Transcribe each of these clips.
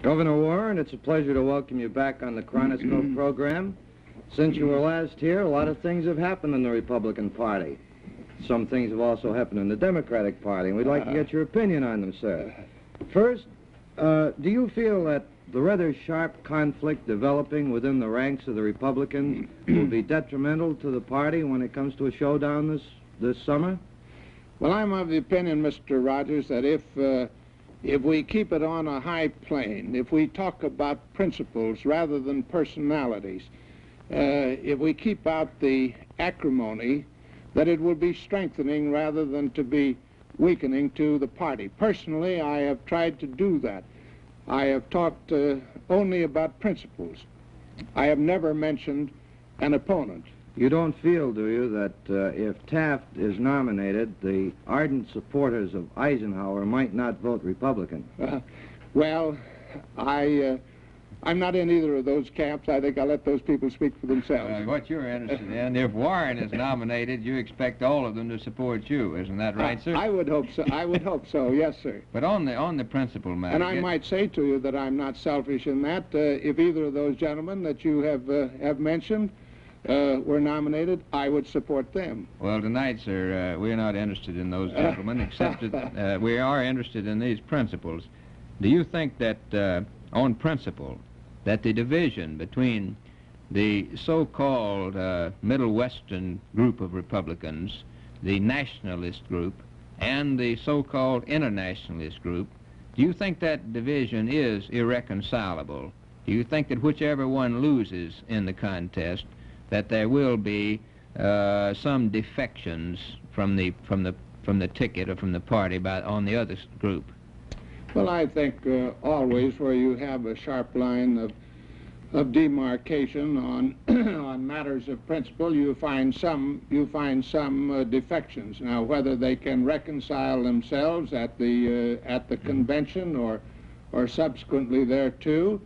Governor Warren, it's a pleasure to welcome you back on the Chronoscope program. Since you were last here, a lot of things have happened in the Republican Party. Some things have also happened in the Democratic Party, and we'd like to get your opinion on them, sir. First, do you feel that the rather sharp conflict developing within the ranks of the Republicans will be detrimental to the party when it comes to a showdown this summer? Well, I'm of the opinion, Mr. Rogers, that if we keep it on a high plane, if we talk about principles rather than personalities, if we keep out the acrimony, that it will be strengthening rather than to be weakening to the party. Personally, I have tried to do that. I have talked only about principles. I have never mentioned an opponent. You don't feel, do you, that if Taft is nominated, the ardent supporters of Eisenhower might not vote Republican? Well, I'm not in either of those camps. I think I'll let those people speak for themselves. What you're interested in, if Warren is nominated, you expect all of them to support you. Isn't that right, sir? I would hope so. I would hope so, yes, sir. But on the principle matter... And I might say to you that I'm not selfish in that. If either of those gentlemen that you have mentioned were nominated, I would support them. Well, tonight, sir, we're not interested in those gentlemen, except that we are interested in these principles. Do you think that, on principle, that the division between the so-called Middle Western group of Republicans, the nationalist group, and the so-called internationalist group, do you think that division is irreconcilable? Do you think that whichever one loses in the contest, that there will be some defections from the ticket or from the party on the other group? Well, I think always where you have a sharp line of demarcation on on matters of principle, you find some defections. Now, whether they can reconcile themselves at the convention or subsequently thereto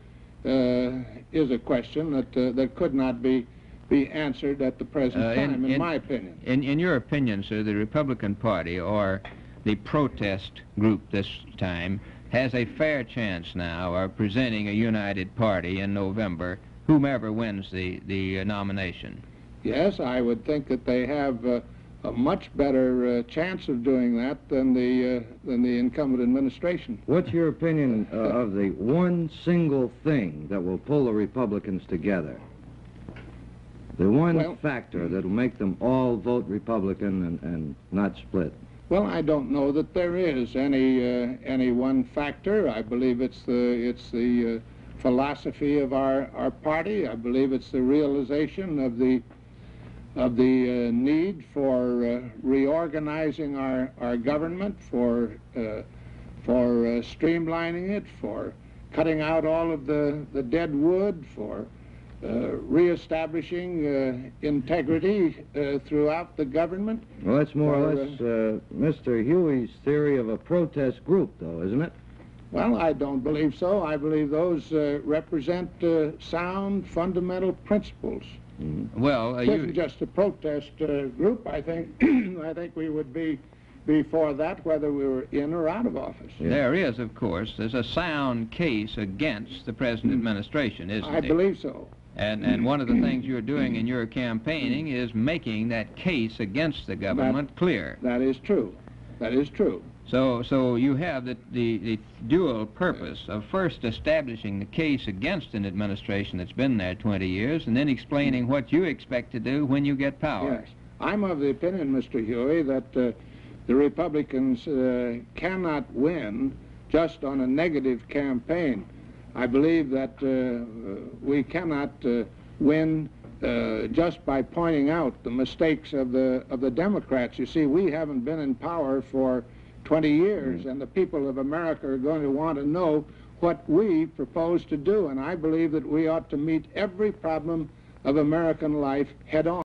is a question that could not be answered at the present time, in my opinion. In your opinion, sir, the Republican Party or the protest group this time has a fair chance now of presenting a united party in November, whomever wins the nomination? Yes, I would think that they have a much better chance of doing that than the incumbent administration. What's your opinion of the one single thing that will pull the Republicans together? The one factor that will make them all vote Republican and not split? Well, I don't know that there is any one factor. I believe it's the philosophy of our party. I believe it's the realization of the need for reorganizing our government, for streamlining it, for cutting out all of the dead wood, for reestablishing integrity throughout the government. Well, that's more or less Mr. Huey's theory of a protest group, though, isn't it? Well, I don't believe so. I believe those represent sound, fundamental principles. Mm-hmm. Well, it isn't just a protest group. I think I think we would be for that whether we were in or out of office. Yeah. There is, of course, there's a sound case against the present administration, isn't there? I believe so. And one of the things you're doing in your campaigning is making that case against the government clear. That is true. That is true. So you have the dual purpose of first establishing the case against an administration that's been there 20 years and then explaining what you expect to do when you get power. Yes. I'm of the opinion, Mr. Huey, that the Republicans cannot win just on a negative campaign. I believe that we cannot win just by pointing out the mistakes of the Democrats. You see, we haven't been in power for 20 years, and the people of America are going to want to know what we propose to do, and I believe that we ought to meet every problem of American life head on.